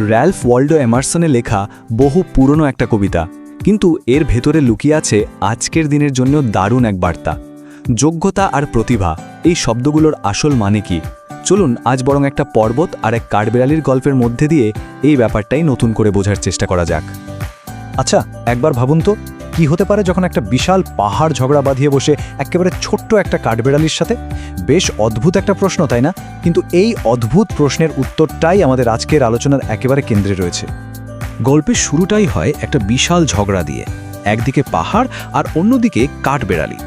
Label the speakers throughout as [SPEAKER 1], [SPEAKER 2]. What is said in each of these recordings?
[SPEAKER 1] Ralph Waldo এমারসনের লেখা বহু পুরনো একটা কবিতা, কিন্তু এর ভেতরে লুকিয়ে আছে আজকের দিনের জন্য দারুণ এক বার্তা। যোগ্যতা আর প্রতিভা, এই শব্দগুলোর আসল মানে কি? চলুন আজ বরং একটা পর্বত আর এক কাঠবেড়ালির গল্পের মধ্যে দিয়ে এই ব্যাপারটাই নতুন করে বোঝার চেষ্টা করা যাক।
[SPEAKER 2] আচ্ছা, একবার ভাবুন তো, কি হতে পারে যখন একটা বিশাল পাহাড় ঝগড়া বাঁধিয়ে বসে একেবারে ছোট্ট একটা কাঠবেড়ালির সাথে? বেশ অদ্ভুত একটা প্রশ্ন, তাই না? কিন্তু এই অদ্ভুত প্রশ্নের উত্তরটাই আমাদের আজকের আলোচনার একেবারে কেন্দ্রে রয়েছে।
[SPEAKER 3] গল্পের শুরুটাই হয় একটা বিশাল ঝগড়া দিয়ে, একদিকে পাহাড় আর অন্যদিকে কাঠবেড়ালি।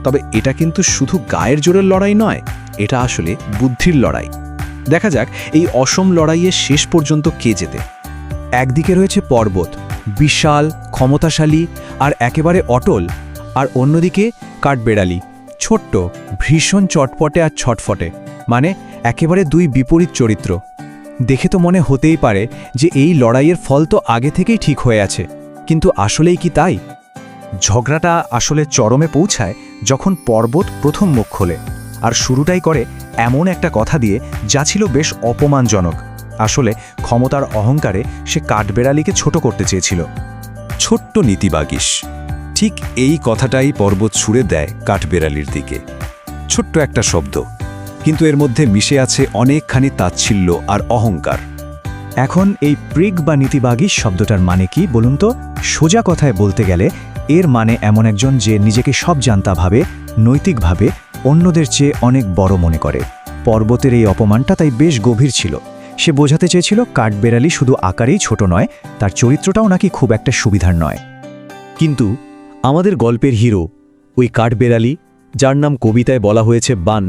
[SPEAKER 3] তবে এটা কিন্তু শুধু গায়ের জোরের লড়াই নয়, এটা আসলে বুদ্ধির লড়াই। দেখা যাক এই অসম লড়াইয়ে শেষ পর্যন্ত কে জেতে।
[SPEAKER 2] একদিকে রয়েছে পর্বত, বিশাল, ক্ষমতাশালী আর একেবারে অটল, আর অন্যদিকে কাঠবেড়ালি, ছোট্ট, ভীষণ চটপটে আর ছটফটে। মানে একেবারে দুই বিপরীত চরিত্র। দেখে তো মনে হতেই পারে যে এই লড়াইয়ের ফল তো আগে থেকেই ঠিক হয়ে আছে, কিন্তু আসলেই কি তাই? ঝগড়াটা আসলে চরমে পৌঁছায় যখন পর্বত প্রথম মুখ খোলে, আর শুরুটাই করে এমন একটা কথা দিয়ে যা ছিল বেশ অপমানজনক। আসলে ক্ষমতার অহংকারে সে কাঠবেড়ালিকে ছোট করতে চেয়েছিল।
[SPEAKER 4] ছোট্ট নীতিবাগীশ, ঠিক এই কথাটাই পর্বত ছুড়ে দেয় কাঠবেড়ালির দিকে। ছোট্ট একটা শব্দ, কিন্তু এর মধ্যে মিশে আছে অনেকখানি তাচ্ছিল্য আর অহংকার।
[SPEAKER 2] এখন এই প্রিগ বা নীতিবাগীশ শব্দটার মানে কি বলুন তো? সোজা কথায় বলতে গেলে এর মানে এমন একজন যে নিজেকে সব জানতা ভাবে, নৈতিকভাবে অন্যদের চেয়ে অনেক বড় মনে করে। পর্বতের এই অপমানটা তাই বেশ গভীর ছিল। সে বোঝাতে চেয়েছিল কাঠবেড়ালি শুধু আকারেই ছোট নয়, তার চরিত্রটাও নাকি খুব একটা সুবিধার নয়।
[SPEAKER 1] কিন্তু আমাদের গল্পের হিরো, ওই কাঠবেড়ালি যার নাম কবিতায় বলা হয়েছে বান,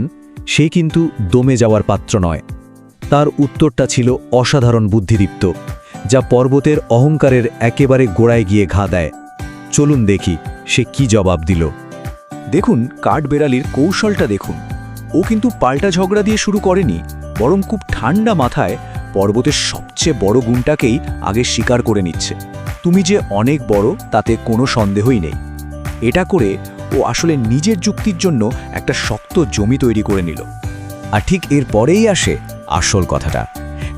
[SPEAKER 1] সে কিন্তু দমে যাওয়ার পাত্র নয়। তার উত্তরটা ছিল অসাধারণ বুদ্ধিদীপ্ত, যা পর্বতের অহংকারের একেবারে গোড়ায় গিয়ে ঘা দেয়। চলুন দেখি সে কি জবাব দিল। দেখুন কাঠবেড়ালির কৌশলটা দেখুন। ও কিন্তু পাল্টা ঝগড়া দিয়ে শুরু করেনি, বরং খুব ঠান্ডা মাথায় পর্বতের সবচেয়ে বড় গুণটাকেই আগে স্বীকার করে নিচ্ছে। তুমি যে অনেক বড় তাতে কোনো সন্দেহই নেই। এটা করে ও আসলে নিজের যুক্তির জন্য একটা শক্ত জমি তৈরি করে নিল। আর ঠিক এর পরেই আসে আসল কথাটা।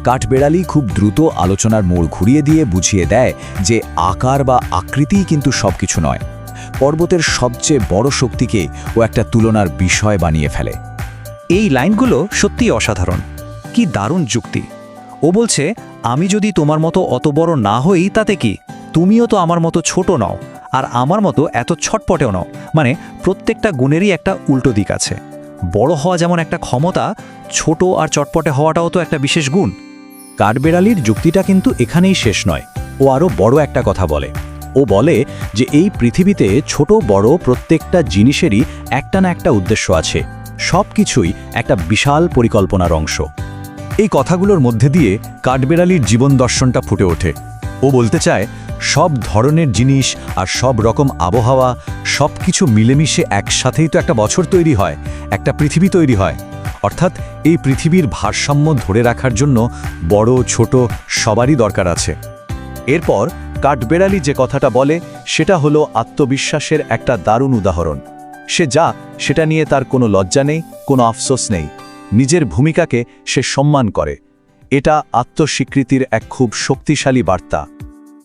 [SPEAKER 1] কাঠবেড়ালি খুব দ্রুত আলোচনার মোড় ঘুরিয়ে দিয়ে বুঝিয়ে দেয় যে আকার বা আকৃতিই কিন্তু সবকিছু নয়। পর্বতের সবচেয়ে বড় শক্তিকে ও একটা তুলনার বিষয় বানিয়ে ফেলে।
[SPEAKER 2] এই লাইনগুলো সত্যিই অসাধারণ। কি দারুণ যুক্তি! ও বলছে, আমি যদি তোমার মতো অত বড় না হই তাতে কি, তুমিও তো আমার মতো ছোট নও, আর আমার মতো এত ছটপটেও নও। মানে প্রত্যেকটা গুণেরই একটা উল্টো দিক আছে। বড় হওয়া যেমন একটা ক্ষমতা, ছোট আর চটপটে হওয়াটাও তো একটা বিশেষ গুণ।
[SPEAKER 1] কাঠবেড়ালির যুক্তিটা কিন্তু এখানেই শেষ নয়। ও আরও বড় একটা কথা বলে। ও বলে যে এই পৃথিবীতে ছোট বড় প্রত্যেকটা জিনিসেরই একটা না একটা উদ্দেশ্য আছে। সব কিছুই একটা বিশাল পরিকল্পনার অংশ। এই কথাগুলোর মধ্যে দিয়ে কাঠবেড়ালির জীবন দর্শনটা ফুটে ওঠে। ও বলতে চায় সব ধরনের জিনিস আর সব রকম আবহাওয়া, সব কিছু মিলেমিশে একসাথেই তো একটা বছর তৈরি হয়, একটা পৃথিবী তৈরি হয়। অর্থাৎ এই পৃথিবীর ভারসাম্য ধরে রাখার জন্য বড় ছোট সবারই দরকার আছে। এরপর কাঠবেড়ালি যে কথাটা বলে সেটা হলো আত্মবিশ্বাসের একটা দারুণ উদাহরণ। সে যা সেটা নিয়ে তার কোনো লজ্জা নেই, কোনো আফসোস নেই। নিজের ভূমিকাকে সে সম্মান করে। এটা আত্মস্বীকৃতির এক খুব শক্তিশালী বার্তা।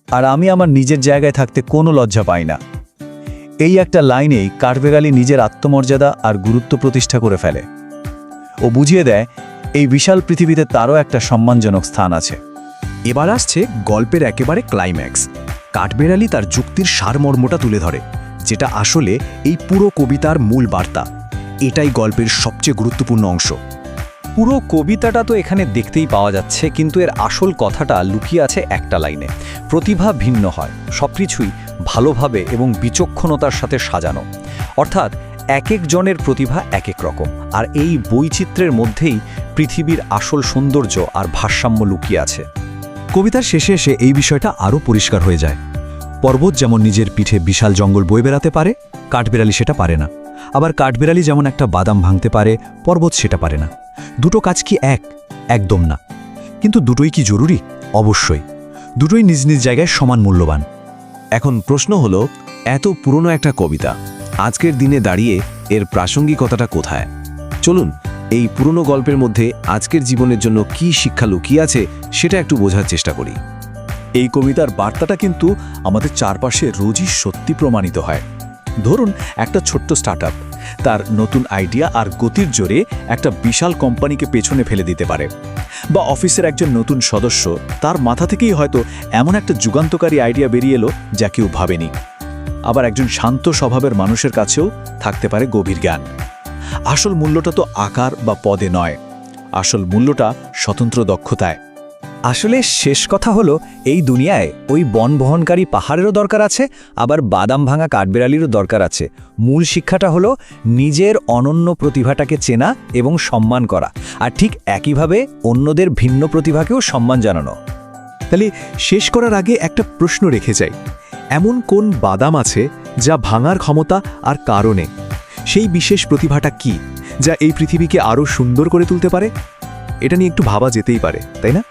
[SPEAKER 1] আর আমি আমার নিজের জায়গায় থাকতে কোনো লজ্জা পাই না। এই একটা লাইনেই কাঠবেড়ালি নিজের আত্মমর্যাদা আর গুরুত্ব প্রতিষ্ঠা করে ফেলে। ও বুঝিয়ে দেয় এই বিশাল পৃথিবীতে তারও একটা সম্মানজনক স্থান আছে। এবার আসছে গল্পের একেবারে ক্লাইম্যাক্স। কাঠবেড়ালি তার যুক্তির সারমর্মটা তুলে ধরে, যেটা আসলে এই পুরো কবিতার মূল বার্তা। এটাই গল্পের সবচেয়ে গুরুত্বপূর্ণ অংশ। পুরো কবিতাটা তো এখানে দেখতেই পাওয়া যাচ্ছে, কিন্তু এর আসল কথাটা লুকিয়ে আছে একটা লাইনে। প্রতিভা ভিন্ন হয়, সবকিছুই ভালোভাবে এবং বিচক্ষণতার সাথে সাজানো। অর্থাৎ এক এক জনের প্রতিভা এক এক রকম, আর এই বৈচিত্র্যের মধ্যেই পৃথিবীর আসল সৌন্দর্য আর ভারসাম্য লুকিয়ে আছে। কবিতার শেষে এসে এই বিষয়টা আরও পরিষ্কার হয়ে যায়। পর্বত যেমন নিজের পিঠে বিশাল জঙ্গল বয়ে বেড়াতে পারে, কাঠবেড়ালি সেটা পারে না। আবার কাঠবেড়ালি যেমন একটা বাদাম ভাঙতে পারে, পর্বত সেটা পারে না। দুটো কাজ কি এক? একদম না। কিন্তু দুটোই কি জরুরি? অবশ্যই। দুটোই নিজ নিজ জায়গায় সমান মূল্যবান।
[SPEAKER 4] এখন প্রশ্ন হলো, এত পুরনো একটা কবিতা, আজকের দিনে দাঁড়িয়ে এর প্রাসঙ্গিকতাটা কোথায়? চলুন
[SPEAKER 3] এই পুরনো গল্পের মধ্যে আজকের জীবনের জন্য কি শিক্ষা লুকিয়ে আছে সেটা একটু বোঝার চেষ্টা করি।
[SPEAKER 1] এই কবিতার বার্তাটা কিন্তু আমাদের চারপাশে রোজই সত্যি প্রমাণিত হয়। ধরুন একটা ছোট্ট স্টার্টআপ তার নতুন আইডিয়া আর গতির জোরে একটা বিশাল কোম্পানিকে পেছনে ফেলে দিতে পারে, বা অফিসের একজন নতুন সদস্য তার মাথা থেকেই হয়তো এমন একটা যুগান্তকারী আইডিয়া বেরিয়ে এলো যা কেউ ভাবেনি। আবার একজন শান্ত স্বভাবের মানুষের কাছেও থাকতে পারে গভীর জ্ঞান। আসল মূল্যটা তো আকার বা পদে নয়, আসল মূল্যটা স্বতন্ত্র দক্ষতায়।
[SPEAKER 2] আসলে শেষ কথা হলো, এই দুনিয়ায় ওই বনবহনকারী পাহাড়েরও দরকার আছে, আবার বাদাম ভাঙা কাঠবেড়ালিরও দরকার আছে। মূল শিক্ষাটা হলো নিজের অনন্য প্রতিভাটাকে চেনা এবং সম্মান করা, আর ঠিক একইভাবে অন্যদের ভিন্ন প্রতিভাকেও সম্মান জানানো।
[SPEAKER 3] তাহলে শেষ করার আগে একটা প্রশ্ন রেখে যাই, এমন কোন বাদাম আছে যা ভাঙার ক্ষমতা আর কারণে? সেই বিশেষ প্রতিভাটা কি যা এই পৃথিবীকে আরও সুন্দর করে তুলতে পারে? এটা নিয়ে একটু ভাবা যেতেই পারে, তাই না?